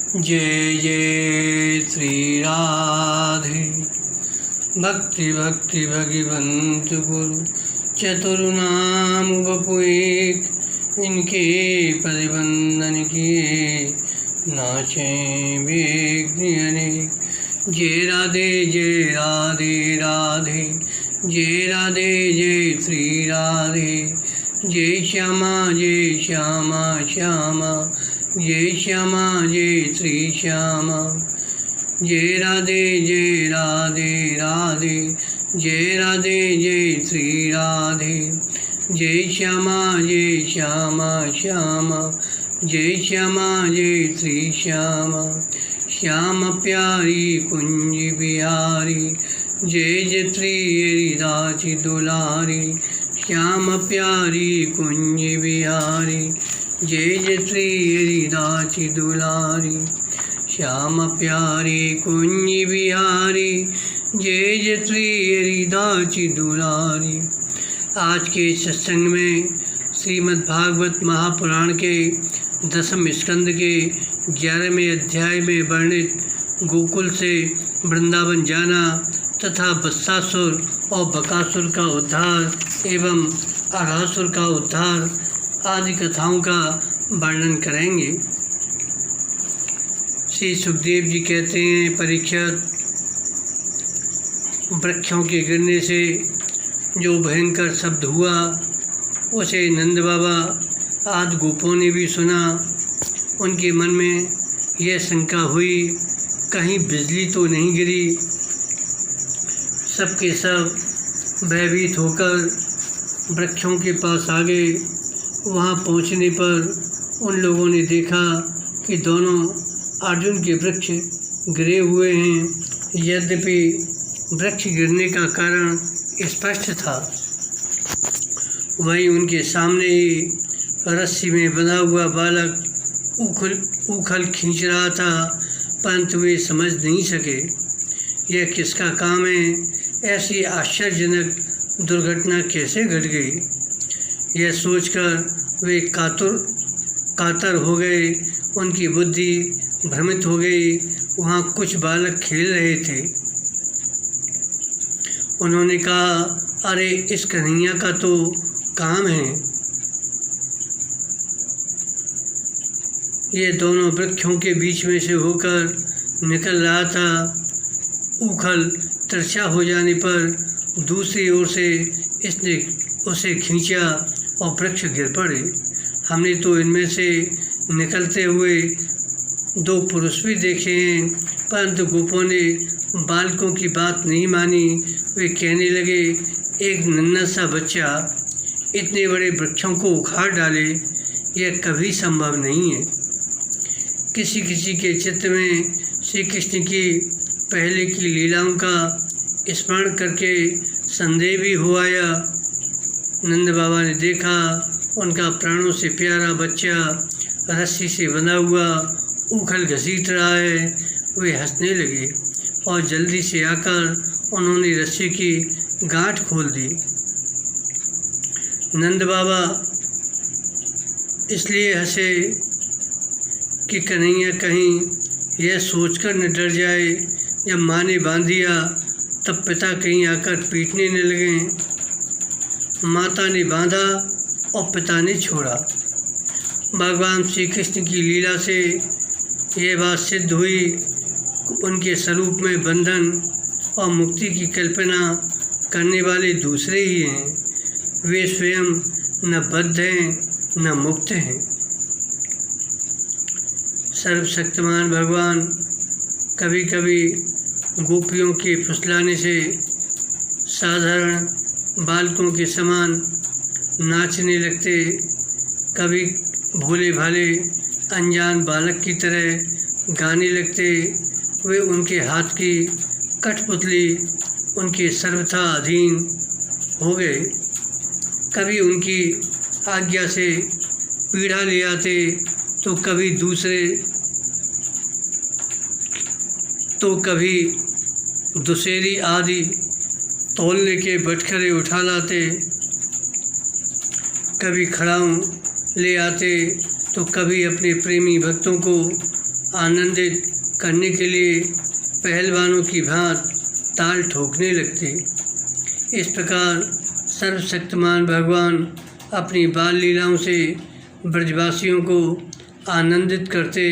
जय जय श्री राधे। भक्ति भक्ति भगवंत गुरु चतुर्नाम वपु एक, इनके परिबंधन किए नाचे विघ्न अनेक। जय राधे जय राधे राधे, जय राधे जय श्री राधे। जय श्यामा श्यामा, जय श्यामा जय श्री श्यामा। जय राधे राधे, जय राधे जय श्री राधे। जय श्यामा श्यामा, जय श्यामा जय श्री श्यामा। श्याम प्यारी कुंज बिहारी, जय जय श्री हरिदास दुलारी। श्याम प्यारी कुंज बिहारी, जय जय श्री हरिदास दुलारी। श्याम प्यारी कुंज बिहारी, जय जय श्री हरिदास दुलारी। आज के सत्संग में श्रीमद् भागवत महापुराण के 10वें स्कंद के 11वें अध्याय में वर्णित गोकुल से वृंदावन जाना तथा वत्सासुर और बकासुर का उद्धार एवं अघासुर का उद्धार आदि कथाओं का वर्णन करेंगे। श्री सुखदेव जी कहते हैं, परीक्षित, वृक्षों के गिरने से जो भयंकर शब्द हुआ उसे नंद बाबा आदि गोपों ने भी सुना। उनके मन में यह शंका हुई, कहीं बिजली तो नहीं गिरी। सबके सब भयभीत होकर वृक्षों के पास आ गए। वहाँ पहुँचने पर उन लोगों ने देखा कि दोनों अर्जुन के वृक्ष गिरे हुए हैं। यद्यपि वृक्ष गिरने का कारण स्पष्ट था, वहीं उनके सामने ही रस्सी में बंधा हुआ बालक उखल खींच रहा था, परंतु वे समझ नहीं सके यह किसका काम है। ऐसी आश्चर्यजनक दुर्घटना कैसे घट गई, यह सोचकर वे कातर हो गए। उनकी बुद्धि भ्रमित हो गई। वहाँ कुछ बालक खेल रहे थे। उन्होंने कहा, अरे इस कन्हैया का तो काम है। ये दोनों वृक्षों के बीच में से होकर निकल रहा था। उखल तिरछा हो जाने पर दूसरी ओर से इसने उसे खींचा और वृक्ष गिर पड़े। हमने तो इनमें से निकलते हुए 2 पुरुष भी देखे हैं, परंतु गोपों ने बालकों की बात नहीं मानी। वे कहने लगे, एक नन्हा सा बच्चा इतने बड़े वृक्षों को उखाड़ डाले, यह कभी संभव नहीं है। किसी किसी के चित्त में श्री कृष्ण की पहले की लीलाओं का स्मरण करके संदेह भी हो आया। नंद बाबा ने देखा उनका प्राणों से प्यारा बच्चा रस्सी से बंधा हुआ उखल घसीट रहा है। वे हंसने लगे और जल्दी से आकर उन्होंने रस्सी की गांठ खोल दी। नंद बाबा इसलिए हंसे कि कन्हैया कहीं यह सोचकर न डर जाए, जब माँ ने बांध दिया तब पिता कहीं आकर पीटने न लगे। माता ने बांधा और पिता ने छोड़ा। भगवान श्री कृष्ण की लीला से यह बात सिद्ध हुई, उनके स्वरूप में बंधन और मुक्ति की कल्पना करने वाले दूसरे ही हैं। वे स्वयं न बद्ध हैं न मुक्त हैं। सर्वशक्तिमान भगवान कभी कभी गोपियों के फुसलाने से साधारण बालकों के समान नाचने लगते, कभी भोले भाले अनजान बालक की तरह गाने लगते। वे उनके हाथ की कठपुतली उनके सर्वथा अधीन हो गए। कभी उनकी आज्ञा से पीढ़ा ले आते तो कभी दुसेरी आदि तौलने के बटखरे उठा लाते, कभी खड़ाऊँ ले आते तो कभी अपने प्रेमी भक्तों को आनंदित करने के लिए पहलवानों की भांति ताल ठोकने लगते। इस प्रकार सर्वशक्तिमान भगवान अपनी बाल लीलाओं से ब्रजवासियों को आनंदित करते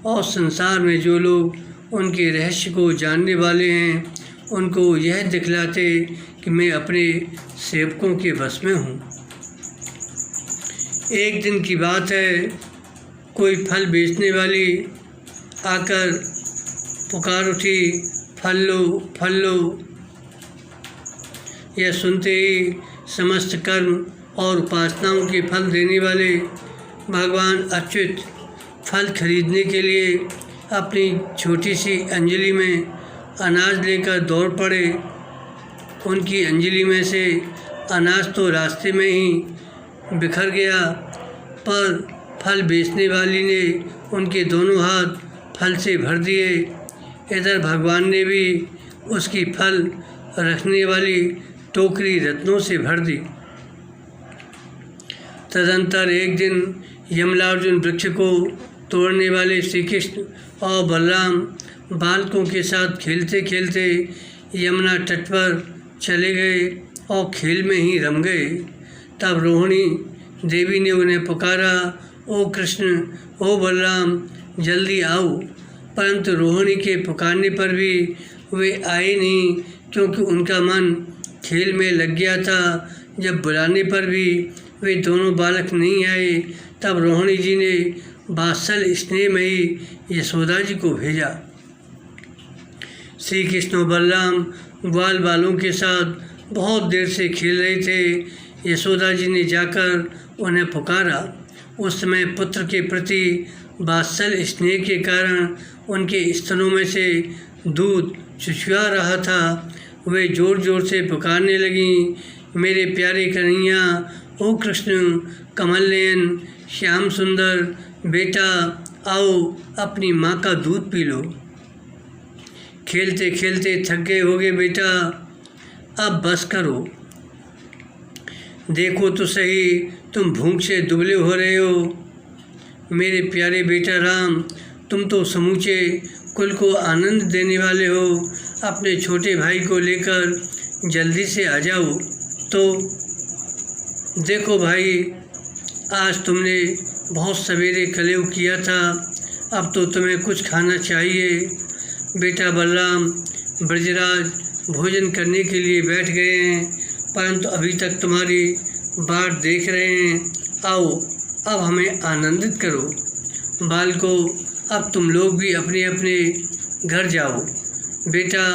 और संसार में जो लोग उनके रहस्य को जानने वाले हैं उनको यह दिखलाते कि मैं अपने सेवकों के वश में हूँ। एक दिन की बात है, कोई फल बेचने वाली आकर पुकार उठी, फल लो, फल लो। यह सुनते ही समस्त कर्म और उपासनाओं के फल देने वाले भगवान अच्युत फल खरीदने के लिए अपनी छोटी सी अंजलि में अनाज लेकर दौड़ पड़े। उनकी अंजलि में से अनाज तो रास्ते में ही बिखर गया, पर फल बेचने वाली ने उनके दोनों हाथ फल से भर दिए। इधर भगवान ने भी उसकी फल रखने वाली टोकरी रत्नों से भर दी। तदंतर एक दिन यमलार्जुन वृक्ष को तोड़ने वाले श्री कृष्ण और बलराम बालकों के साथ खेलते खेलते यमुना तट पर चले गए और खेल में ही रम गए। तब रोहिणी देवी ने उन्हें पुकारा, ओ कृष्ण, ओ बलराम, जल्दी आओ। परंतु रोहिणी के पुकारने पर भी वे आए नहीं, क्योंकि उनका मन खेल में लग गया था। जब बुलाने पर भी वे दोनों बालक नहीं आए, तब रोहिणी जी ने वात्सल स्नेह में ही यशोदा जी को भेजा। श्री कृष्ण और बलराम ग्वाल बालों के साथ बहुत देर से खेल रहे थे। यशोदा जी ने जाकर उन्हें पुकारा। उस समय पुत्र के प्रति वात्सल स्नेह के कारण उनके स्तनों में से दूध चुचुआ रहा था। वे जोर जोर से पुकारने लगीं, मेरे प्यारे कन्हैया, ओ कृष्ण, कमल नयन, श्याम सुंदर, बेटा आओ अपनी माँ का दूध पी लो। खेलते खेलते थक गए होगे बेटा, अब बस करो। देखो तो सही, तुम भूख से दुबले हो रहे हो। मेरे प्यारे बेटा राम, तुम तो समूचे कुल को आनंद देने वाले हो। अपने छोटे भाई को लेकर जल्दी से आ जाओ। तो देखो भाई, आज तुमने बहुत सवेरे कलेव किया था, अब तो तुम्हें कुछ खाना चाहिए। बेटा बलराम, ब्रजराज भोजन करने के लिए बैठ गए हैं, परंतु अभी तक तुम्हारी बाट देख रहे हैं। आओ, अब हमें आनंदित करो। बालको, अब तुम लोग भी अपने अपने घर जाओ। बेटा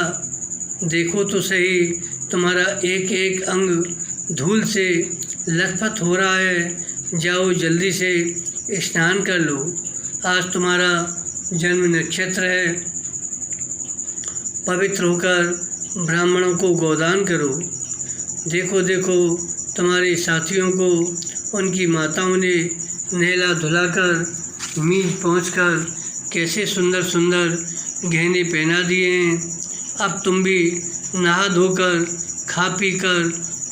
देखो तो सही, तुम्हारा एक एक अंग धूल से लथपथ हो रहा है। जाओ जल्दी से स्नान कर लो, आज तुम्हारा जन्म नक्षत्र है। पवित्र होकर ब्राह्मणों को गोदान करो। देखो देखो, तुम्हारे साथियों को उनकी माताओं ने नहला धुलाकर मीज पहुंचकर कैसे सुंदर सुंदर गहने पहना दिए हैं। अब तुम भी नहा धोकर, खा पी कर,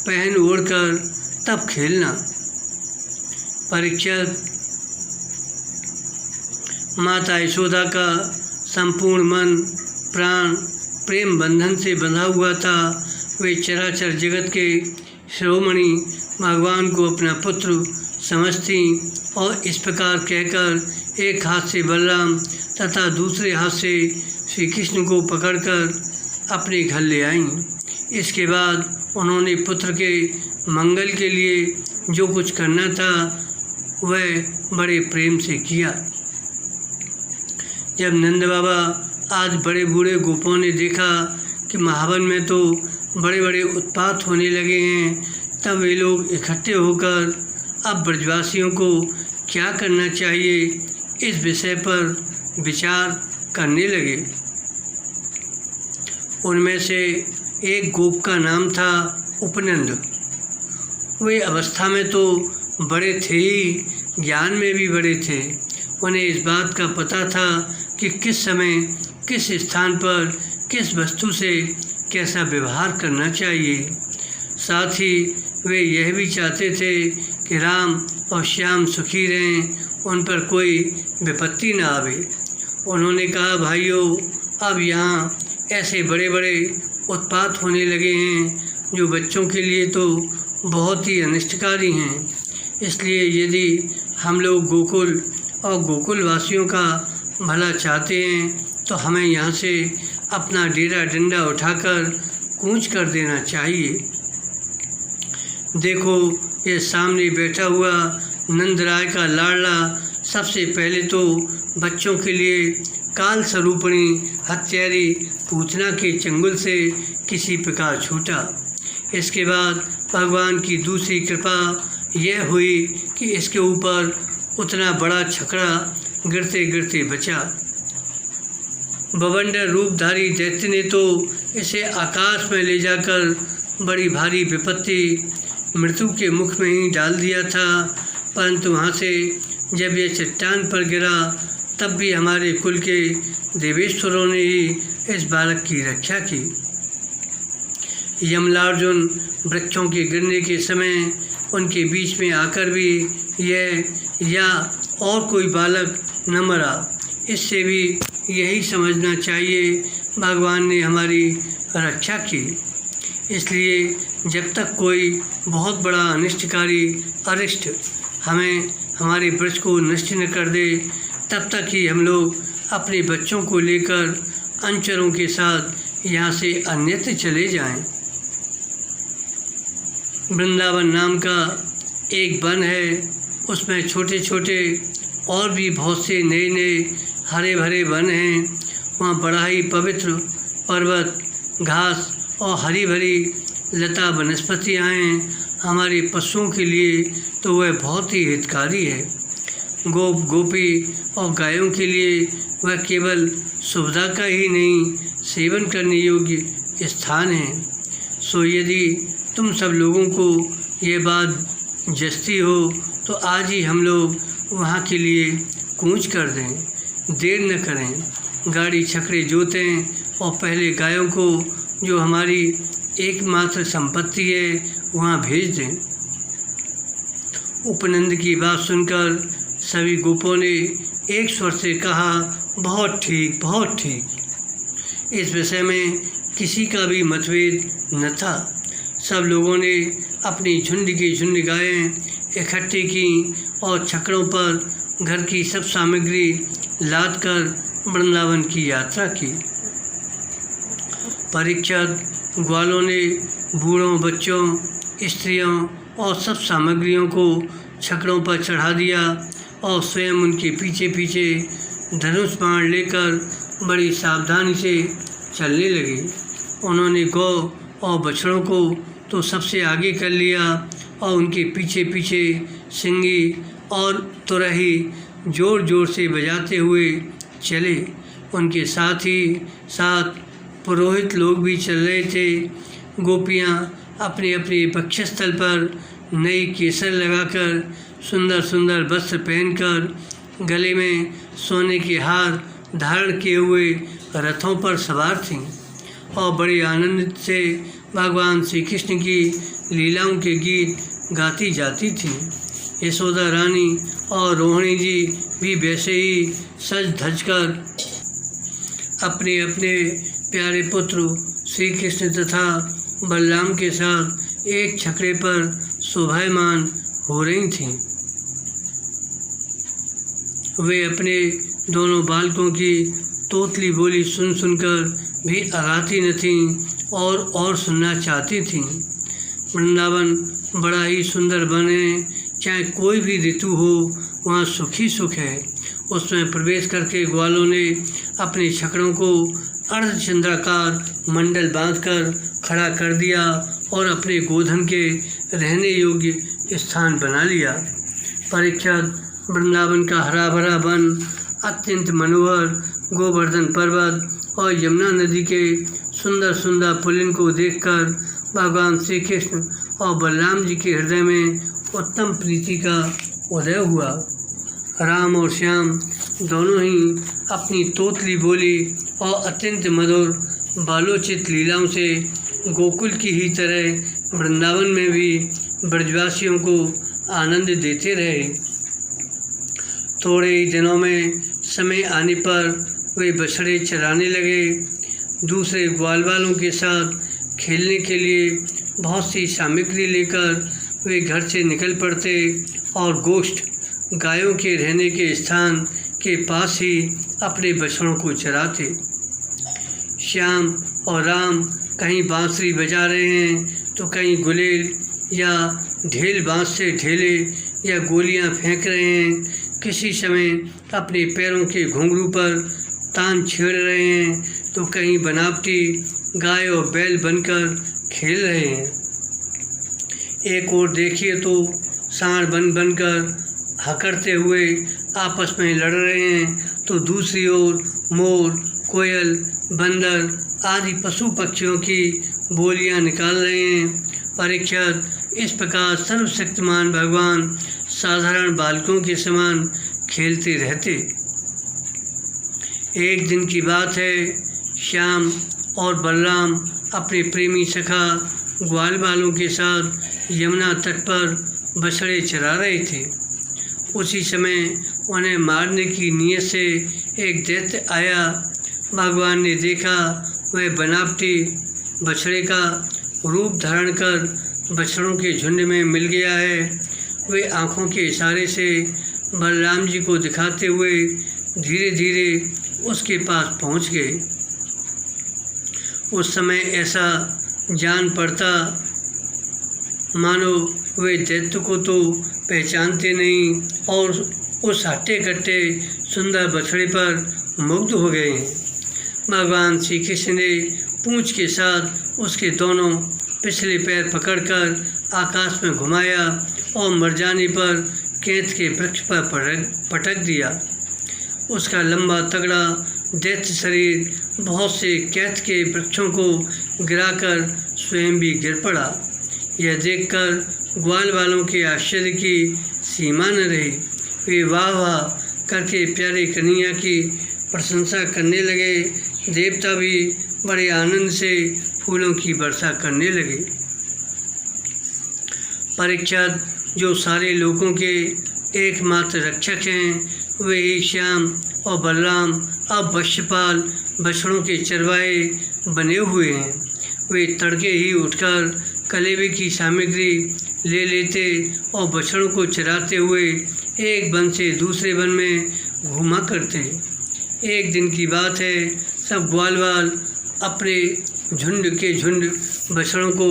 पहन ओढ़ कर तब खेलना। परीक्षित, माता यशोदा का संपूर्ण मन प्राण प्रेम बंधन से बंधा हुआ था। वे चराचर जगत के शिरोमणि भगवान को अपना पुत्र समझती और इस प्रकार कहकर एक हाथ से बलराम तथा दूसरे हाथ से श्री कृष्ण को पकड़कर अपने घर ले आईं। इसके बाद उन्होंने पुत्र के मंगल के लिए जो कुछ करना था वह बड़े प्रेम से किया। जब नंद बाबा आज बड़े बूढ़े गोपों ने देखा कि महावन में तो बड़े बड़े उत्पात होने लगे हैं, तब वे लोग इकट्ठे होकर अब ब्रजवासियों को क्या करना चाहिए इस विषय पर विचार करने लगे। उनमें से एक गोप का नाम था उपनंद। वे अवस्था में तो बड़े थे ही, ज्ञान में भी बड़े थे। उन्हें इस बात का पता था कि किस समय, किस स्थान पर, किस वस्तु से कैसा व्यवहार करना चाहिए। साथ ही वे यह भी चाहते थे कि राम और श्याम सुखी रहें, उन पर कोई विपत्ति न आवे। उन्होंने कहा, भाइयों, अब यहाँ ऐसे बड़े बड़े उत्पात होने लगे हैं जो बच्चों के लिए तो बहुत ही अनिष्टकारी हैं। इसलिए यदि हम लोग गोकुल और गोकुल वासियों का भला चाहते हैं तो हमें यहाँ से अपना डेरा डंडा उठाकर कूच कर देना चाहिए। देखो, ये सामने बैठा हुआ नंदराय का लाडला सबसे पहले तो बच्चों के लिए काल स्वरूपणी हत्यारी पूतना के चंगुल से किसी प्रकार छूटा। इसके बाद भगवान की दूसरी कृपा यह हुई कि इसके ऊपर उतना बड़ा छकड़ा गिरते गिरते बचा। बवंडर रूपधारी दैत्य ने तो इसे आकाश में ले जाकर बड़ी भारी विपत्ति मृत्यु के मुख में ही डाल दिया था, परंतु वहाँ से जब यह चट्टान पर गिरा तब भी हमारे कुल के देवेश्वरों ने ही इस बालक की रक्षा की। यमलार्जुन वृक्षों के गिरने के समय उनके बीच में आकर भी यह या और कोई बालक न मरा। इससे भी यही समझना चाहिए भगवान ने हमारी रक्षा की। इसलिए जब तक कोई बहुत बड़ा अनिष्टकारी अरिष्ट हमें हमारे वृक्ष को नष्ट न कर दे, तब तक ही हम लोग अपने बच्चों को लेकर अंचरों के साथ यहाँ से अन्यत्र चले जाएं। वृंदावन नाम का एक वन है, उसमें छोटे छोटे और भी बहुत से नए नए हरे भरे वन हैं। वहाँ बड़ा ही पवित्र पर्वत, घास और हरी भरी लता वनस्पतियाँ हैं। हमारे पशुओं के लिए तो वह बहुत ही हितकारी है। गोप गोपी और गायों के लिए वह केवल सुविधा का ही नहीं, सेवन करने योग्य स्थान है। सो यदि तुम सब लोगों को ये बात जचती हो तो आज ही हम लोग वहाँ के लिए कूच कर दें, देर न करें। गाड़ी छकड़े जोतें और पहले गायों को, जो हमारी एकमात्र संपत्ति है, वहाँ भेज दें। उपनंद की बात सुनकर सभी गोपों ने एक स्वर से कहा, बहुत ठीक, बहुत ठीक। इस विषय में किसी का भी मतभेद न था। सब लोगों ने अपनी झुंड की झुंड गायें इकट्ठी की और छकड़ों पर घर की सब सामग्री लाद कर वृंदावन की यात्रा की। परीक्षित ग्वालों ने बूढ़ों, बच्चों, स्त्रियों और सब सामग्रियों को छकड़ों पर चढ़ा दिया और स्वयं उनके पीछे पीछे धनुष बाण लेकर बड़ी सावधानी से चलने लगे। उन्होंने गौ और बछड़ों को तो सबसे आगे कर लिया और उनके पीछे पीछे सिंगी और तुरही जोर जोर से बजाते हुए चले। उनके साथ ही साथ पुरोहित लोग भी चल रहे थे। गोपियाँ अपने अपने वक्षस्थल पर नई केसर लगाकर, सुंदर सुंदर वस्त्र पहनकर, गले में सोने के हार धारण किए हुए रथों पर सवार थीं और बड़े आनंद से भगवान श्री कृष्ण की लीलाओं के गीत गाती जाती थीं। यशोदा रानी और रोहिणी जी भी वैसे ही सज धज कर अपने अपने प्यारे पुत्र श्री कृष्ण तथा बलराम के साथ एक छकड़े पर शोभायमान हो रही थीं। वे अपने दोनों बालकों की तोतली बोली सुन सुनकर भी अगाती न थीं और सुनना चाहती थीं। वृंदावन बड़ा ही सुंदर वन है, चाहे कोई भी ऋतु हो वहाँ सुख ही सुख है। उसमें प्रवेश करके ग्वालों ने अपने छकड़ों को अर्धचंद्राकार मंडल बांधकर खड़ा कर दिया और अपने गोधन के रहने योग्य स्थान बना लिया। परीक्षित वृंदावन का हरा भरा वन, अत्यंत मनोहर गोवर्धन पर्वत और यमुना नदी के सुंदर सुंदर पुलिन को देखकर भगवान श्री कृष्ण और बलराम जी के हृदय में उत्तम प्रीति का उदय हुआ। राम और श्याम दोनों ही अपनी तोतली बोली और अत्यंत मधुर बालोचित लीलाओं से गोकुल की ही तरह वृंदावन में भी ब्रजवासियों को आनंद देते रहे। थोड़े ही दिनों में समय आने पर वे बछड़े चराने लगे। दूसरे ग्वाल वालों के साथ खेलने के लिए बहुत सी सामग्री लेकर वे घर से निकल पड़ते और गोष्ठ गायों के रहने के स्थान के पास ही अपने बछड़ों को चराते। श्याम और राम कहीं बांसुरी बजा रहे हैं तो कहीं गुलेल या ढेल बांस से ढेले या गोलियां फेंक रहे हैं। किसी समय अपने पैरों के घुंघरू पर तान छेड़ रहे हैं तो कहीं बनावटी गाय और बैल बनकर खेल रहे हैं। एक ओर देखिए तो सांड बनकर हकड़ते हुए आपस में लड़ रहे हैं तो दूसरी ओर मोर, कोयल, बंदर आदि पशु पक्षियों की बोलियां निकाल रहे हैं। परीक्षित इस प्रकार सर्वशक्तिमान भगवान साधारण बालकों के समान खेलते रहते। एक दिन की बात है, श्याम और बलराम अपने प्रेमी सखा ग्वाल वालों के साथ यमुना तट पर बछड़े चरा रहे थे। उसी समय उन्हें मारने की नीयत से एक दैत्य आया। भगवान ने देखा वह बनावटी बछड़े का रूप धारण कर बछड़ों के झुंड में मिल गया है। वे आँखों के इशारे से बलराम जी को दिखाते हुए धीरे धीरे उसके पास पहुँच गए। उस समय ऐसा जान पड़ता मानो वे दैत्य को तो पहचानते नहीं और उस हट्टे कट्टे सुंदर बछड़े पर मुग्ध हो गए हैं। भगवान श्री कृष्ण ने पूंछ के साथ उसके दोनों पिछले पैर पकड़कर आकाश में घुमाया और मर जाने पर कैथ के वृक्ष पर पटक दिया। उसका लंबा तगड़ा दैत्य शरीर बहुत से कैथ के वृक्षों को गिराकर स्वयं भी गिर पड़ा। यह देखकर ग्वाल वालों के आश्चर्य की सीमा न रही। वे वाह वाह करके प्यारे कन्हैया की प्रशंसा करने लगे। देवता भी बड़े आनंद से फूलों की वर्षा करने लगे। परीक्षित, जो सारे लोगों के एकमात्र रक्षक हैं, वे ही श्याम और बलराम अब वश्यपाल बछड़ों के चरवाहे बने हुए हैं। वे तड़के ही उठकर कलेवे की सामग्री ले लेते और बछड़ों को चराते हुए एक वन से दूसरे वन में घूमा करते। एक दिन की बात है, सब ग्वालवाल अपने झुंड के झुंड बछड़ों को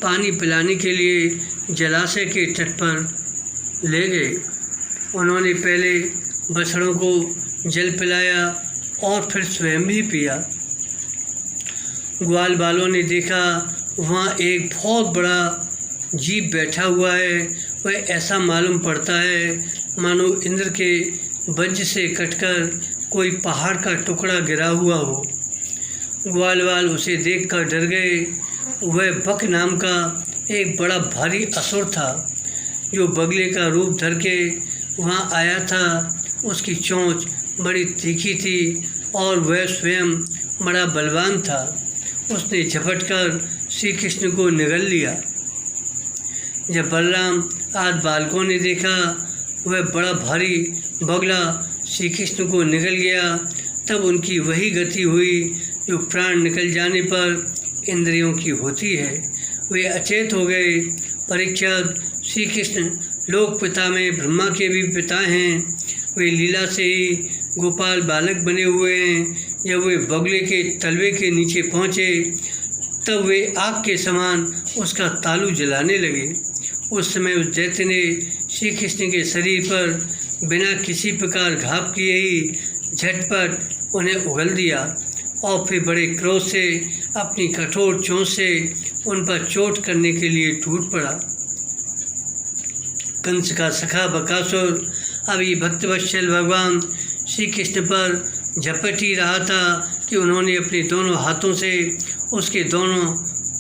पानी पिलाने के लिए जलाशय के तट पर ले गए। उन्होंने पहले बछड़ों को जल पिलाया और फिर स्वयं भी पिया। ग्वाल वालों ने देखा वहाँ एक बहुत बड़ा जीव बैठा हुआ है। वह ऐसा मालूम पड़ता है मानो इंद्र के वज्र से कटकर कोई पहाड़ का टुकड़ा गिरा हुआ हो। ग्वालवाल उसे देखकर डर गए। वह बक नाम का एक बड़ा भारी असुर था जो बगले का रूप धर के वहाँ आया था। उसकी चोंच बड़ी तीखी थी और वह स्वयं बड़ा बलवान था। उसने झपटकर श्री कृष्ण को निगल लिया। जब बलराम आदि बालकों ने देखा वह बड़ा भारी बगला श्री कृष्ण को निगल गया, तब उनकी वही गति हुई जो प्राण निकल जाने पर इंद्रियों की होती है। वे अचेत हो गए। परीक्षित, श्री कृष्ण लोक पिता में ब्रह्मा के भी पिता हैं। वे लीला से ही गोपाल बालक बने हुए हैं। जब वे बगले के तलवे के नीचे पहुँचे तब वे आग के समान उसका तालू जलाने लगे। उस समय उस दैत्य ने श्री कृष्ण के शरीर पर बिना किसी प्रकार घाव किए ही झटपट उन्हें उगल दिया और फिर बड़े क्रोध से अपनी कठोर चोंच से उन पर चोट करने के लिए टूट पड़ा। कंस का सखा बकासुर अभी भक्तवत्सल भगवान श्री कृष्ण पर झपट ही रहा था कि उन्होंने अपने दोनों हाथों से उसके दोनों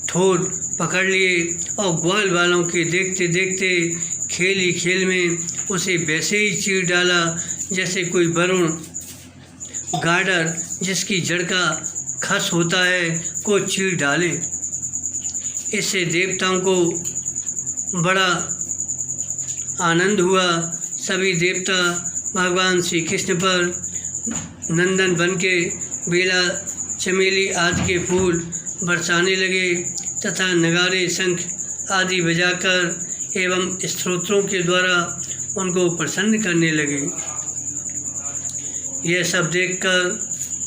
ठोर पकड़ लिए और ग्वाल वालों के देखते देखते खेल ही खेल में उसे वैसे ही चीर डाला जैसे कोई वरुण गार्डर जिसकी जड़ का खस होता है को चीर डाले। इससे देवताओं को बड़ा आनंद हुआ। सभी देवता भगवान श्री कृष्ण पर नंदन बन के बेला, चमेली आदि के फूल बरसाने लगे तथा नगाड़े, शंख आदि बजाकर एवं स्तोत्रों के द्वारा उनको प्रसन्न करने लगे। यह सब देखकर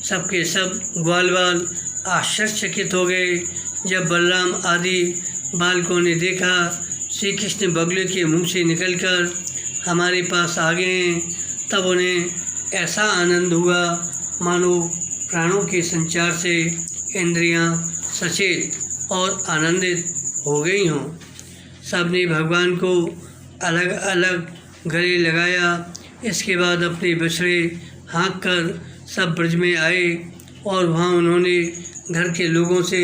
सबके सब ग्वाल बाल आश्चर्यचकित हो गए। जब बलराम आदि बालकों ने देखा श्री कृष्ण बगुले के मुंह से निकलकर हमारे पास आ गए हैं, तब उन्हें ऐसा आनंद हुआ मानो प्राणों के संचार से इंद्रियां सचेत और आनंदित हो गई हों। सबने भगवान को अलग अलग गले लगाया। इसके बाद अपने बछड़े हाँक कर सब ब्रज में आए और वहाँ उन्होंने घर के लोगों से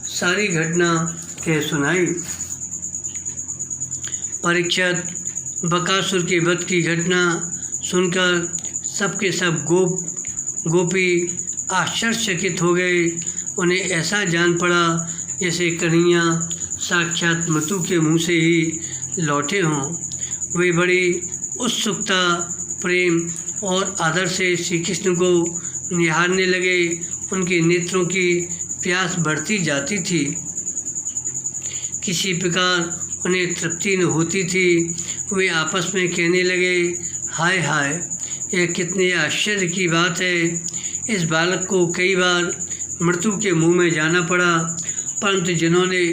सारी घटना कह सुनाई। परीक्षित बकासुर के वध की घटना सुनकर सबके सब गोपी आश्चर्यचकित हो गए। उन्हें ऐसा जान पड़ा जैसे कन्हैया साक्षात मधु के मुँह से ही लौटे हों। वे बड़ी उत्सुकता, प्रेम और आदर से श्री कृष्ण को निहारने लगे। उनके नेत्रों की प्यास बढ़ती जाती थी, किसी प्रकार उन्हें तृप्ति न होती थी। वे आपस में कहने लगे, हाय हाय, यह कितने आश्चर्य की बात है। इस बालक को कई बार मृत्यु के मुंह में जाना पड़ा, परंतु जिन्होंने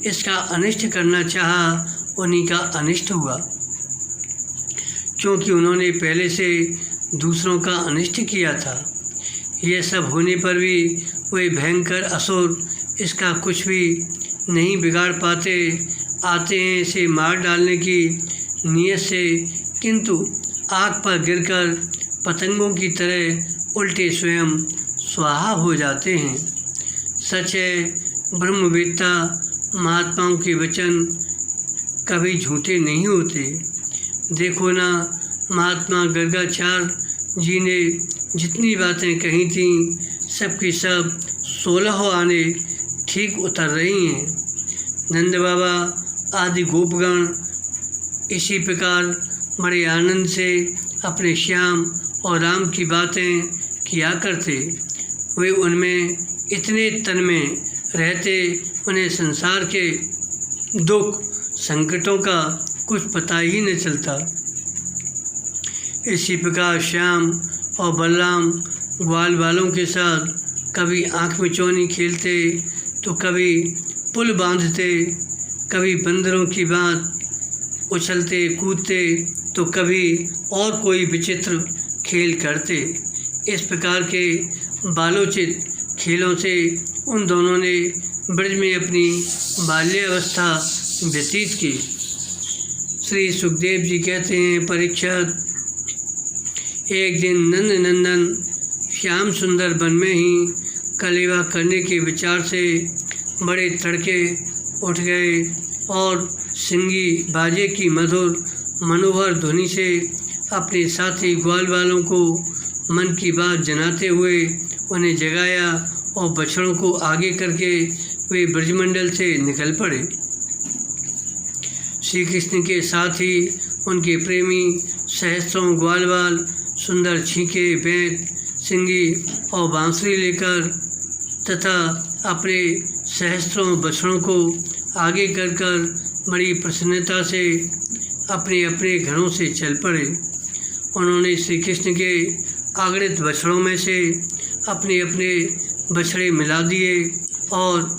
इसका अनिष्ट करना चाहा उन्हीं का अनिष्ट हुआ, क्योंकि उन्होंने पहले से दूसरों का अनिष्ट किया था। यह सब होने पर भी वे भयंकर असुर इसका कुछ भी नहीं बिगाड़ पाते। आते हैं इसे मार डालने की नीयत से, किंतु आग पर गिरकर पतंगों की तरह उल्टे स्वयं स्वाहा हो जाते हैं। सच है, ब्रह्मवेत्ता महात्माओं के वचन कभी झूठे नहीं होते। देखो ना, महात्मा गर्गाचार्य जी ने जितनी बातें कही थीं, सबकी सब 16 आने ठीक उतर रही हैं। नंद बाबा आदि गोपगण इसी प्रकार बड़े आनंद से अपने श्याम और राम की बातें किया करते। वे उनमें इतने तन्मय रहते, उन्हें संसार के दुख संकटों का कुछ पता ही न चलता। इसी प्रकार श्याम और बलराम ग्वाल बालों के साथ कभी आँख मिचौनी खेलते, तो कभी पुल बांधते, कभी बंदरों की बात उछलते कूदते, तो कभी और कोई विचित्र खेल करते। इस प्रकार के बालोचित खेलों से उन दोनों ने ब्रज में अपनी बाल्यावस्था व्यतीत की। श्री सुखदेव जी कहते हैं, परीक्षित, एक दिन नंद नंदन श्याम सुंदर वन में ही कलेवा करने के विचार से बड़े तड़के उठ गए और सिंगी बाजे की मधुर मनोहर ध्वनि से अपने साथी ग्वाल वालों को मन की बात जनाते हुए उन्हें जगाया और बछड़ों को आगे करके वे ब्रजमंडल से निकल पड़े। श्री कृष्ण के साथ ही उनके प्रेमी सहस्त्रों ग्वालवाल सुंदर छींके, बैंत, सिंगी और बांसुरी लेकर तथा अपने सहस्त्रों बछड़ों को आगे कर बड़ी प्रसन्नता से अपने अपने घरों से चल पड़े। उन्होंने श्री कृष्ण के आगृत बछड़ों में से अपने अपने बछड़े मिला दिए और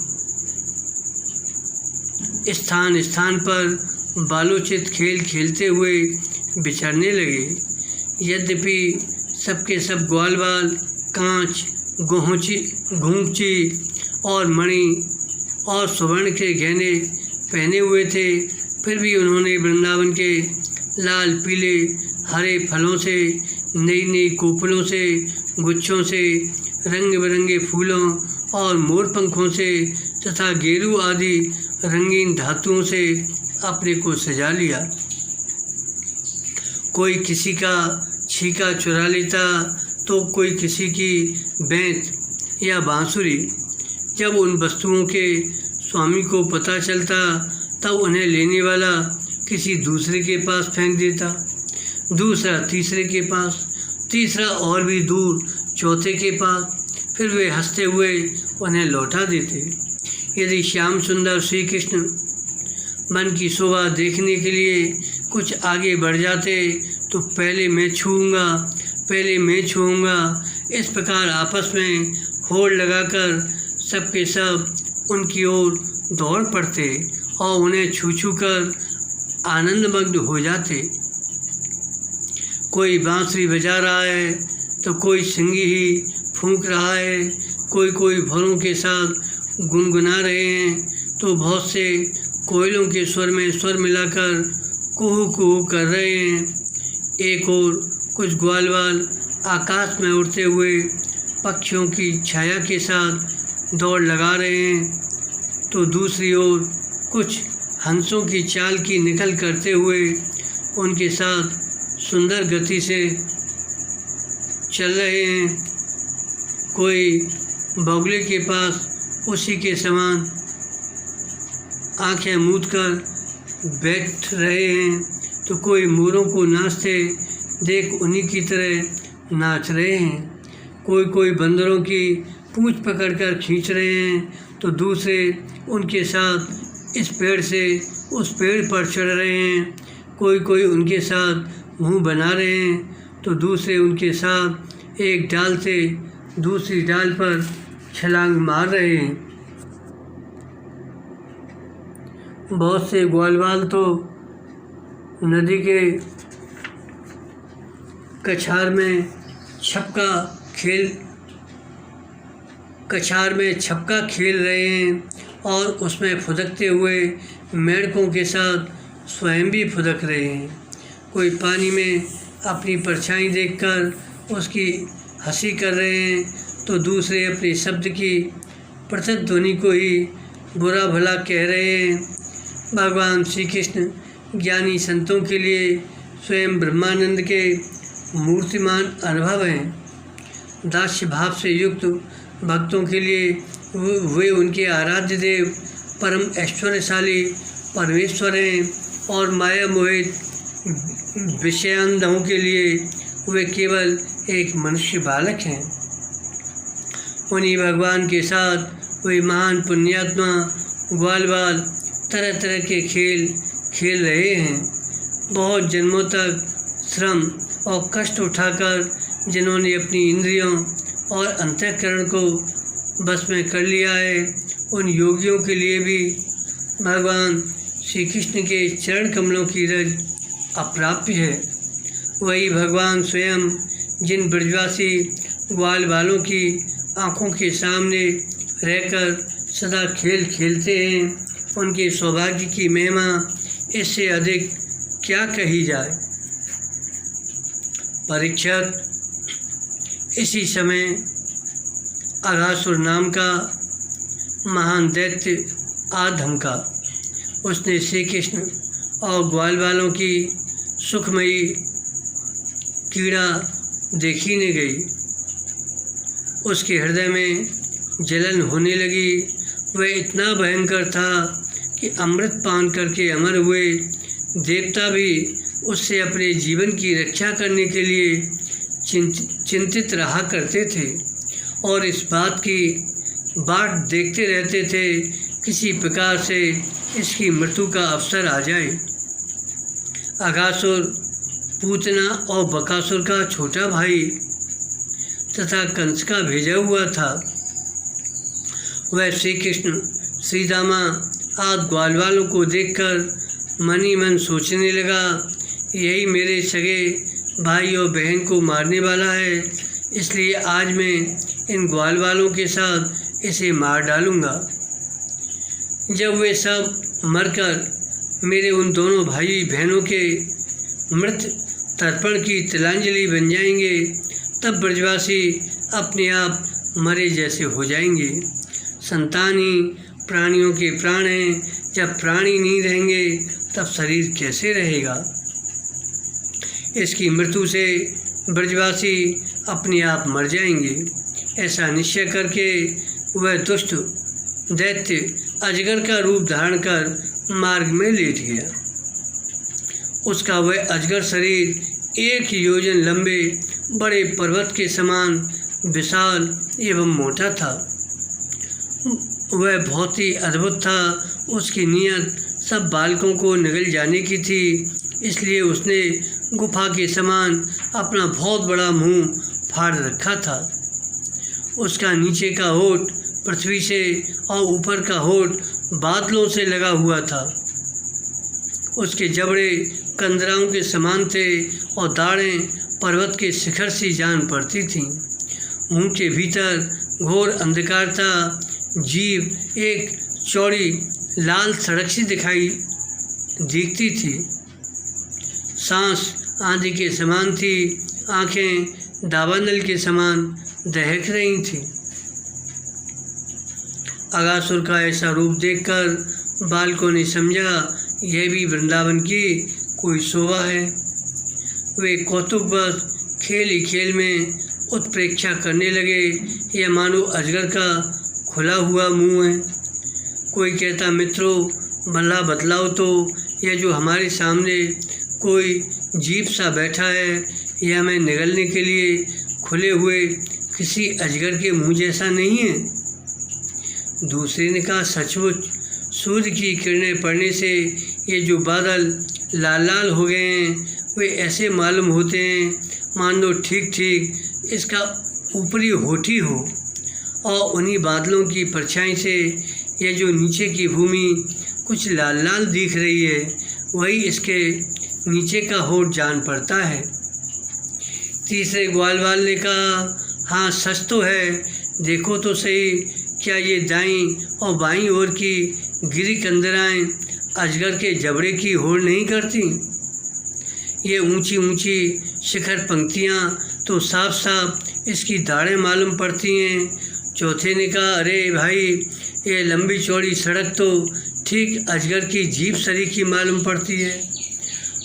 स्थान स्थान पर बालोचित खेल खेलते हुए विचरने लगे। यद्यपि सबके सब ग्वालवाल कांच, घूंची और मणि और स्वर्ण के गहने पहने हुए थे, फिर भी उन्होंने वृंदावन के लाल पीले हरे फलों से, नई नई कोपलों से, गुच्छों से, रंग बिरंगे फूलों और मोर पंखों से तथा गेरू आदि रंगीन धातुओं से अपने को सजा लिया। कोई किसी का छीका चुरा लेता तो कोई किसी की बैंत या बांसुरी। जब उन वस्तुओं के स्वामी को पता चलता तब उन्हें लेने वाला किसी दूसरे के पास फेंक देता, दूसरा तीसरे के पास, तीसरा और भी दूर चौथे के पास। फिर वे हंसते हुए उन्हें लौटा देते। यदि श्याम सुंदर श्री कृष्ण मन की शोभा देखने के लिए कुछ आगे बढ़ जाते तो पहले मैं छूऊंगा, पहले मैं छूऊंगा, इस प्रकार आपस में होड़ लगाकर सबके सब उनकी ओर दौड़ पड़ते और उन्हें छू छू कर आनंदमग्न हो जाते। कोई बांसुरी बजा रहा है तो कोई सिंगी ही फूंक रहा है, कोई भौरों के साथ गुनगुना रहे हैं तो बहुत से कोयलों के स्वर में स्वर मिलाकर कुहू कुहू कर रहे हैं। एक और कुछ ग्वालवाल आकाश में उड़ते हुए पक्षियों की छाया के साथ दौड़ लगा रहे हैं तो दूसरी ओर कुछ हंसों की चाल की निकल करते हुए उनके साथ सुंदर गति से चल रहे हैं। कोई बगुले के पास उसी के समान आंखें मूंद कर बैठ रहे हैं तो कोई मोरों को नाचते देख उन्हीं की तरह नाच रहे हैं। कोई बंदरों की पूंछ पकड़कर खींच रहे हैं तो दूसरे उनके साथ इस पेड़ से उस पेड़ पर चढ़ रहे हैं। कोई उनके साथ मुंह बना रहे हैं तो दूसरे उनके साथ एक डाल से दूसरी डाल पर छलांग मार रहे हैं। बहुत से ग्वालवाल तो नदी के कछार में छपका खेल रहे हैं और उसमें फुदकते हुए मेंढकों के साथ स्वयं भी फुदक रहे हैं। कोई पानी में अपनी परछाई देखकर उसकी हंसी कर रहे हैं तो दूसरे अपने शब्द की प्रतिध्वनि को ही बुरा भला कह रहे हैं। भगवान श्री कृष्ण ज्ञानी संतों के लिए स्वयं ब्रह्मानंद के मूर्तिमान अनुभव हैं। दास्य भाव से युक्त भक्तों के लिए वे उनके आराध्य देव परम ऐश्वर्यशाली परमेश्वर हैं और माया मोहित विषयांधों के लिए वे केवल एक मनुष्य बालक हैं। उन्हीं भगवान के साथ वे महान पुण्यात्मा ग्वालवाल तरह तरह के खेल रहे हैं। बहुत जन्मों तक श्रम और कष्ट उठाकर जिन्होंने अपनी इंद्रियों और अंतःकरण को बस में कर लिया है, उन योगियों के लिए भी भगवान श्री कृष्ण के चरण कमलों की रज अप्राप्य है। वही भगवान स्वयं जिन ब्रजवासी ग्वाल बालों की आँखों के सामने रहकर सदा खेल खेलते हैं, उनके सौभाग्य की महिमा इससे अधिक क्या कही जाए। परीक्षित, इसी समय अघासुर नाम का महान दैत्य आ धमका। उसने श्री कृष्ण और ग्वाल वालों की सुखमयी कीड़ा देखी न गई। उसके हृदय में जलन होने लगी। वह इतना भयंकर था कि अमृत पान करके अमर हुए देवता भी उससे अपने जीवन की रक्षा करने के लिए चिंतित रहा करते थे और इस बात की बाट देखते रहते थे किसी प्रकार से इसकी मृत्यु का अवसर आ जाए। अघासुर पूतना और बकासुर का छोटा भाई तथा कंस का भेजा हुआ था। वह श्री कृष्ण श्री दामा आदि ग्वाल वालों को देखकर मन ही मन सोचने लगा, यही मेरे सगे भाई और बहन को मारने वाला है, इसलिए आज मैं इन ग्वाल वालों के साथ इसे मार डालूँगा। जब वे सब मरकर मेरे उन दोनों भाई बहनों के मृत तर्पण की तिलांजलि बन जाएंगे, तब ब्रजवासी अपने आप मरे जैसे हो जाएंगे। संतान ही प्राणियों के प्राण हैं, जब प्राणी नहीं रहेंगे तब शरीर कैसे रहेगा। इसकी मृत्यु से ब्रजवासी अपने आप मर जाएंगे। ऐसा निश्चय करके वह दुष्ट दैत्य अजगर का रूप धारण कर मार्ग में लेट गया। उसका वह अजगर शरीर 1 योजन लंबे बड़े पर्वत के समान विशाल एवं मोटा था। वह बहुत ही अद्भुत था। उसकी नीयत सब बालकों को निगल जाने की थी, इसलिए उसने गुफा के समान अपना बहुत बड़ा मुंह फाड़ रखा था। उसका नीचे का होठ पृथ्वी से और ऊपर का होठ बादलों से लगा हुआ था। उसके जबड़े कंदराओं के समान थे और दाढ़ें पर्वत के शिखर सी जान पड़ती थीं। मुंह के भीतर घोर अंधकार था। जीभ एक चौड़ी लाल सड़क सी दिखती थी। सांस आंधी के समान थी। आंखें दावानल के समान दहक रही थीं। अगासुर का ऐसा रूप देखकर बालकों ने समझा यह भी वृंदावन की कोई शोभा है। वे कौतुकवश खेल ही खेल में उत्प्रेक्षा करने लगे। यह मानो अजगर का खुला हुआ मुंह है। कोई कहता, मित्रों भला बतलाओ तो यह जो हमारे सामने कोई जीव सा बैठा है, यह हमें निगलने के लिए खुले हुए किसी अजगर के मुंह जैसा नहीं है। दूसरे ने कहा, सचमुच सूर्य की किरणें पड़ने से ये जो बादल लाल लाल हो गए हैं, वे ऐसे मालूम होते हैं मानो ठीक ठीक इसका ऊपरी होठ ही हो, और उन्हीं बादलों की परछाई से यह जो नीचे की भूमि कुछ लाल लाल दिख रही है, वही इसके नीचे का होठ जान पड़ता है। तीसरे ग्वालवाल ने कहा, हाँ सच तो है, देखो तो सही, क्या ये दाईं और बाईं ओर की गिरी कंदराएं अजगर के जबड़े की होड़ नहीं करती? ये ऊंची ऊंची शिखर पंक्तियां तो साफ साफ इसकी दाढ़ें मालूम पड़ती हैं। चौथे ने कहा, अरे भाई, ये लंबी चौड़ी सड़क तो ठीक अजगर की जीभ सरीखी मालूम पड़ती है,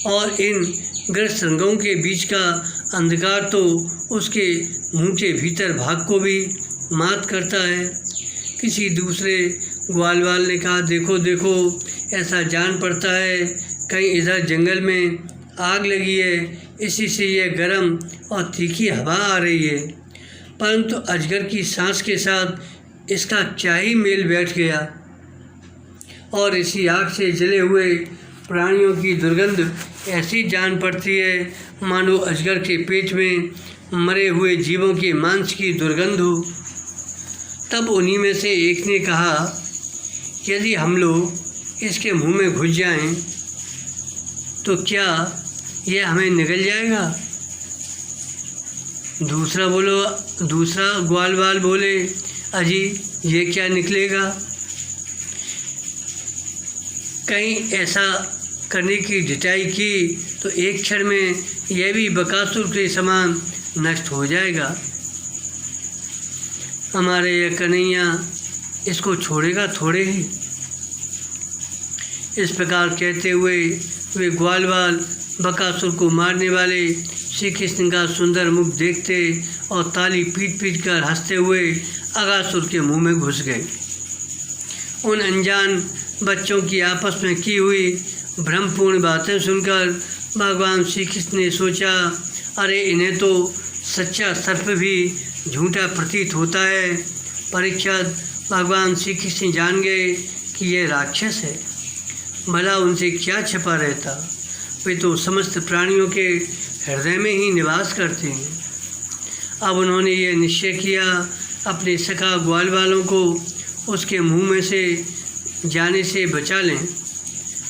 और इन गृहसंगों के बीच का अंधकार तो उसके मुंह के भीतर भाग को भी मात करता है। किसी दूसरे ग्वालवाल ने कहा, देखो देखो, ऐसा जान पड़ता है कहीं इधर जंगल में आग लगी है, इसी से यह गर्म और तीखी हवा आ रही है। परंतु अजगर की सांस के साथ इसका क्या ही मेल बैठ गया, और इसी आग से जले हुए प्राणियों की दुर्गंध ऐसी जान पड़ती है मानो अजगर के पेट में मरे हुए जीवों के मांस की दुर्गंध हो। तब उन्हीं में से एक ने कहा, यदि हम लोग इसके मुंह में घुस जाएं तो क्या यह हमें निगल जाएगा? दूसरा ग्वालवाल बोले, अजी ये क्या निकलेगा? कहीं ऐसा करने की ढिठाई की तो एक क्षण में यह भी बकासुर के समान नष्ट हो जाएगा। हमारे यह कन्हैया इसको छोड़ेगा थोड़े ही। इस प्रकार कहते हुए वे ग्वालवाल बकासुर को मारने वाले श्री कृष्ण का सुंदर मुख देखते और ताली पीट पीट कर हंसते हुए अगासुर के मुंह में घुस गए। उन अनजान बच्चों की आपस में की हुई भ्रमपूर्ण बातें सुनकर भगवान श्री कृष्ण ने सोचा, अरे इन्हें तो सच्चा सर्प भी झूठा प्रतीत होता है। परीक्षित भगवान श्री कृष्ण जान गए कि यह राक्षस है, भला उनसे क्या छिपा रहता, वे तो समस्त प्राणियों के हृदय में ही निवास करते हैं। अब उन्होंने यह निश्चय किया अपने सखा ग्वालवालों को उसके मुंह में से जाने से बचा लें।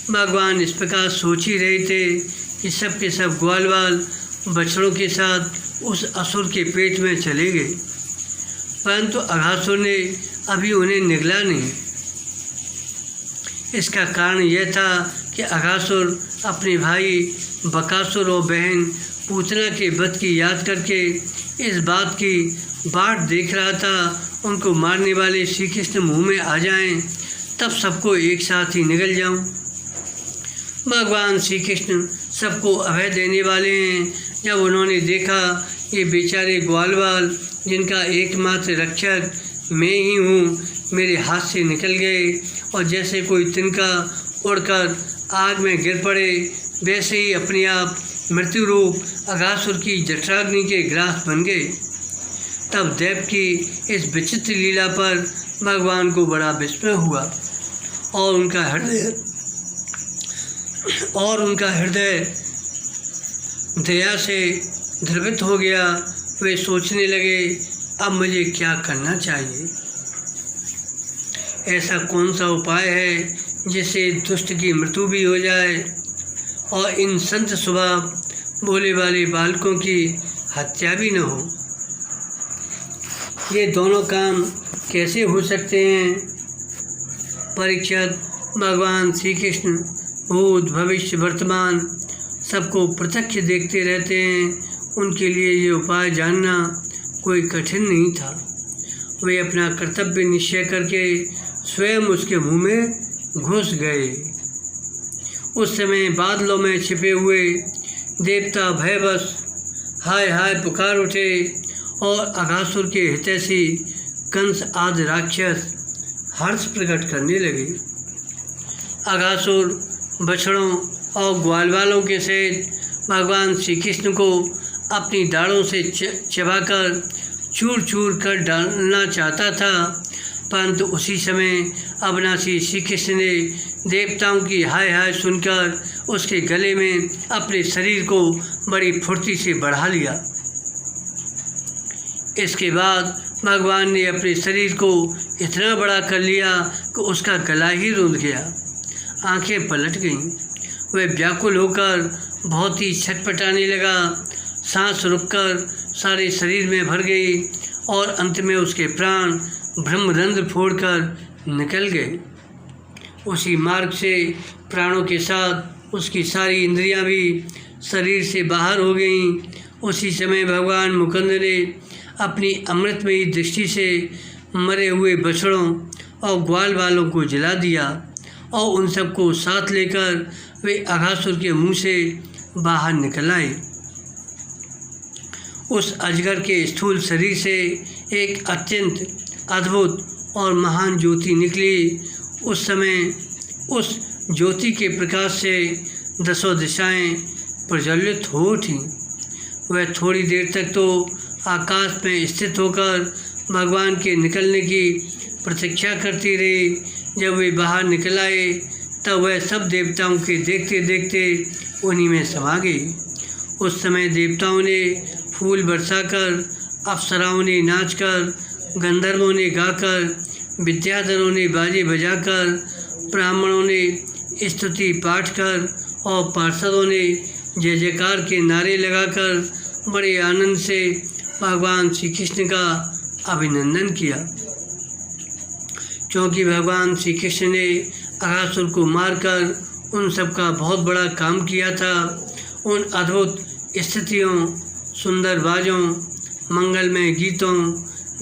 भगवान इस प्रकार सोच ही रहे थे कि सब के सब ग्वालवाल बछड़ों के साथ उस असुर के पेट में चले गए, परंतु अघासुर ने अभी उन्हें निगला नहीं। इसका कारण यह था कि अघासुर अपने भाई बकासुर और बहन पूतना के वध की याद करके इस बात की बाट देख रहा था, उनको मारने वाले श्री कृष्ण मुँह में आ जाएं, तब सबको एक साथ ही निगल जाऊं। भगवान श्री कृष्ण सबको अभय देने वाले हैं। जब उन्होंने देखा ये बेचारे ग्वालवाल जिनका एकमात्र रक्षक मैं ही हूँ, मेरे हाथ से निकल गए और जैसे कोई तिनका उड़कर आग में गिर पड़े, वैसे ही अपने आप मृत्यु रूप अघासुर की जठराग्नि के ग्रास बन गए। तब देव की इस विचित्र लीला पर भगवान को बड़ा विस्मय हुआ और उनका हृदय दया से द्रवित हो गया। वे सोचने लगे, अब मुझे क्या करना चाहिए। ऐसा कौन सा उपाय है जिससे दुष्ट की मृत्यु भी हो जाए और इन संत स्वभाव भोले वाले बालकों की हत्या भी न हो। ये दोनों काम कैसे हो सकते हैं? परीक्षित, भगवान श्री कृष्ण भूत भविष्य वर्तमान सबको प्रत्यक्ष देखते रहते हैं। उनके लिए ये उपाय जानना कोई कठिन नहीं था। वे अपना कर्तव्य निश्चय करके स्वयं उसके मुंह में घुस गए। उस समय बादलों में छिपे हुए देवता भयवश हाय हाय पुकार उठे और अघासुर के हितैषी कंस आदि राक्षस हर्ष प्रकट करने लगे। अघासुर बछड़ों और ग्वालवालों के सहित भगवान श्री कृष्ण को अपनी दाढ़ों से चबाकर चूर चूर कर डालना चाहता था, परंतु उसी समय अविनाशी श्री कृष्ण ने देवताओं की हाय हाय सुनकर उसके गले में अपने शरीर को बड़ी फुर्ती से बढ़ा लिया। इसके बाद भगवान ने अपने शरीर को इतना बड़ा कर लिया कि उसका गला ही रुंध गया। आंखें पलट गईं। वह व्याकुल होकर बहुत ही छटपटाने लगा। सांस रुककर सारे शरीर में भर गई और अंत में उसके प्राण ब्रह्मरंध्र फोड़कर निकल गए। उसी मार्ग से प्राणों के साथ उसकी सारी इंद्रियां भी शरीर से बाहर हो गईं। उसी समय भगवान मुकुंद ने अपनी अमृतमयी दृष्टि से मरे हुए बछड़ों और ग्वाल वालों को जला दिया और उन सबको साथ लेकर वे अघासुर के मुंह से बाहर निकल आए। उस अजगर के स्थूल शरीर से एक अत्यंत अद्भुत और महान ज्योति निकली। उस समय उस ज्योति के प्रकाश से दसों दिशाएं प्रज्वलित हो उठीं। वह थोड़ी देर तक तो आकाश में स्थित होकर भगवान के निकलने की प्रतीक्षा करती रही। जब वे बाहर निकल आए तब वह सब देवताओं के देखते देखते उन्हीं में समा गई। उस समय देवताओं ने फूल बरसाकर, अप्सराओं ने नाचकर, गंधर्वों ने गाकर, विद्याधरों ने बाजे बजाकर, ब्राह्मणों ने स्तुति पाठ कर और पार्षदों ने जय जयकार के नारे लगाकर बड़े आनंद से भगवान श्री कृष्ण का अभिनंदन किया, क्योंकि भगवान श्री कृष्ण ने अघासुर को मारकर उन सब का बहुत बड़ा काम किया था। उन अद्भुत स्थितियों, सुंदर बाजों, मंगलमय गीतों,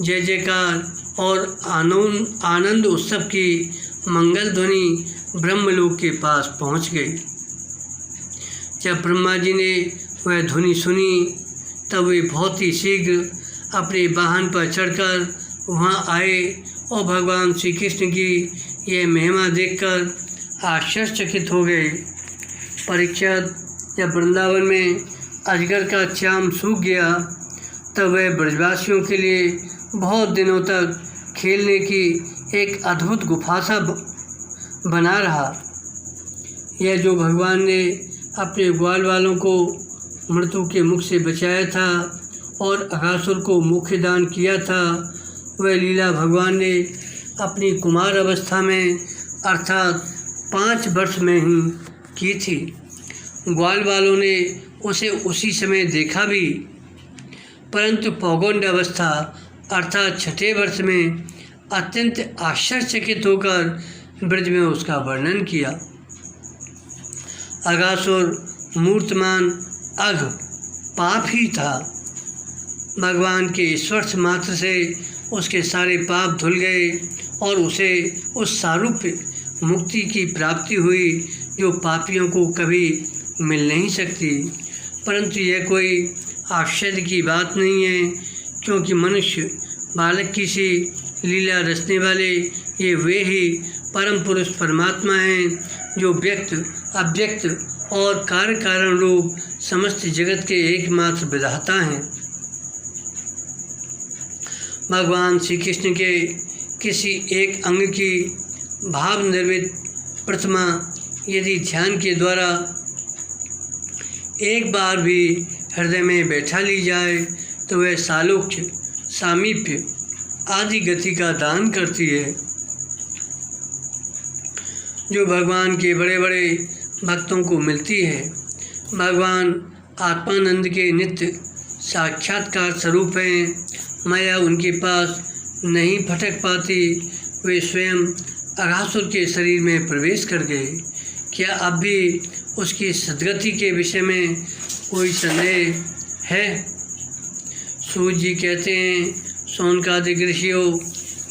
जय जयकार और आनंद उत्सव की मंगल ध्वनि ब्रह्मलोक के पास पहुंच गई। जब ब्रह्मा जी ने वह ध्वनि सुनी तब वे बहुत ही शीघ्र अपने वाहन पर चढ़कर वहां आए और भगवान श्री कृष्ण की यह महिमा देखकर आश्चर्यचकित हो गए। परीक्षित, जब वृंदावन में अजगर का चाम सूख गया तब वह ब्रजवासियों के लिए बहुत दिनों तक खेलने की एक अद्भुत गुफा सा बना रहा। यह जो भगवान ने अपने ग्वाल वालों को मृत्यु के मुख से बचाया था और अघासुर को मोक्ष दान किया था, वह लीला भगवान ने अपनी कुमार अवस्था में अर्थात 5 वर्ष में ही की थी। ग्वाल वालों ने उसे उसी समय देखा भी, परंतु पौगंड अवस्था अर्थात 6ठे वर्ष में अत्यंत आश्चर्यचकित होकर ब्रज में उसका वर्णन किया। अघासुर मूर्तमान अघ पाप ही था। भगवान के स्पर्श मात्र से उसके सारे पाप धुल गए और उसे उस सारूप्य मुक्ति की प्राप्ति हुई जो पापियों को कभी मिल नहीं सकती। परंतु यह कोई आश्चर्य की बात नहीं है, क्योंकि मनुष्य बालक की सी लीला रचने वाले ये वे ही परम पुरुष परमात्मा हैं, जो व्यक्त अव्यक्त और कार्य कारण रूप समस्त जगत के एकमात्र विधाता हैं। भगवान श्री कृष्ण के किसी एक अंग की भाव निर्मित प्रतिमा यदि ध्यान के द्वारा एक बार भी हृदय में बैठा ली जाए तो वह सालोक्य, सामीप्य आदि गति का दान करती है, जो भगवान के बड़े बड़े भक्तों को मिलती है। भगवान आत्मानंद के नित्य साक्षात्कार स्वरूप हैं। माया उनके पास नहीं फटक पाती। वे स्वयं अघासुर के शरीर में प्रवेश कर गए। क्या अब भी उसकी सद्गति के विषय में कोई संदेह है? सूत जी कहते हैं, शौनकादिक ऋषियों,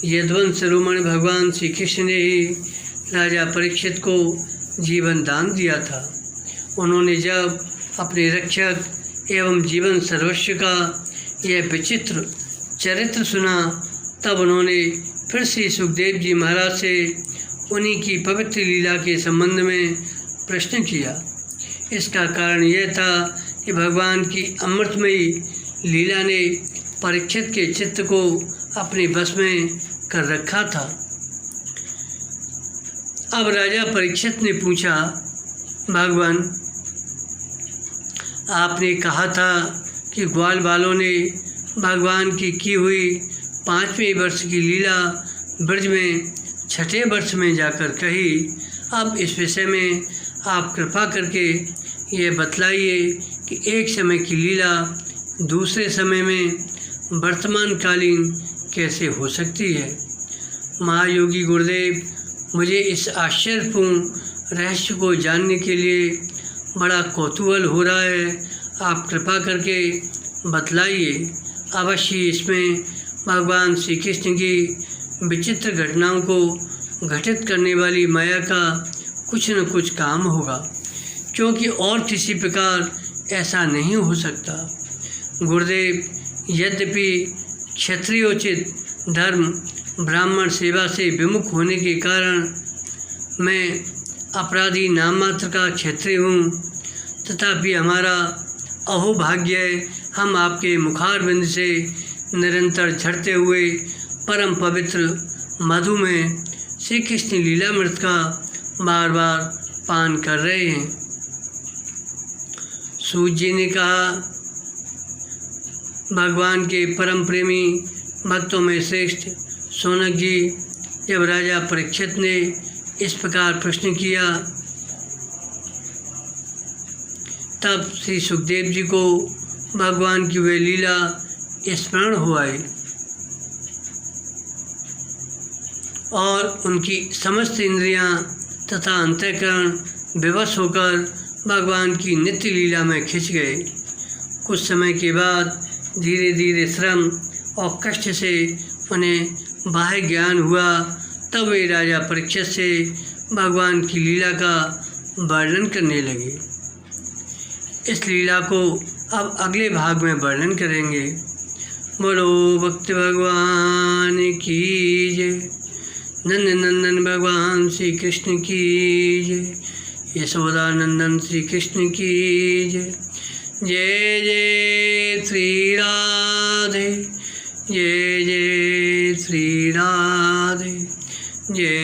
यदुवंश शिरोमणि भगवान श्री कृष्ण ने ही राजा परीक्षित को जीवन दान दिया था। उन्होंने जब अपने रक्षक एवं जीवन सर्वस्व का यह विचित्र चरित्र सुना, तब उन्होंने फिर से सुखदेव जी महाराज से उन्हीं की पवित्र लीला के संबंध में प्रश्न किया। इसका कारण यह था कि भगवान की अमृतमयी लीला ने परीक्षित के चित्त को अपने बस में कर रखा था। अब राजा परीक्षित ने पूछा, भगवान, आपने कहा था कि ग्वाल बालों ने भगवान की हुई 5वें वर्ष की लीला ब्रज में 6ठे वर्ष में जाकर कही। अब इस विषय में आप कृपा करके यह बतलाइए कि एक समय की लीला दूसरे समय में वर्तमानकालीन कैसे हो सकती है। महायोगी गुरुदेव, मुझे इस आश्चर्यपूर्ण रहस्य को जानने के लिए बड़ा कौतूहल हो रहा है। आप कृपा करके बतलाइए। अवश्य इसमें भगवान श्री कृष्ण की विचित्र घटनाओं को घटित करने वाली माया का कुछ न कुछ काम होगा, क्योंकि और किसी प्रकार ऐसा नहीं हो सकता। गुरुदेव, यद्यपि क्षत्रियोचित धर्म ब्राह्मण सेवा से विमुख होने के कारण मैं अपराधी नाम मात्र का क्षत्रिय हूँ, तथापि हमारा अहोभाग्य है, हम आपके मुखारविंद से निरंतर झड़ते हुए परम पवित्र मधु में श्री कृष्ण लीलामृत का बार बार पान कर रहे हैं। सूत जी ने कहा, भगवान के परम प्रेमी भक्तों में श्रेष्ठ शौनक जी, जब राजा परीक्षित ने इस प्रकार प्रश्न किया, तब श्री सुखदेव जी को भगवान की वह लीला स्मरण हो आई और उनकी समस्त इंद्रियां तथा अंतःकरण विवश होकर भगवान की नित्य लीला में खिंच गए। कुछ समय के बाद धीरे धीरे श्रम और कष्ट से उन्हें बाह्य ज्ञान हुआ। तब वे राजा परीक्षित से भगवान की लीला का वर्णन करने लगे। इस लीला को अब अगले भाग में वर्णन करेंगे। बोलो भक्त भगवान की जय। नंद नंदन भगवान श्री कृष्ण की जय। यशोदा नंदन श्री कृष्ण की जय। जय जय श्री राधे, जय जय श्री राधे, जय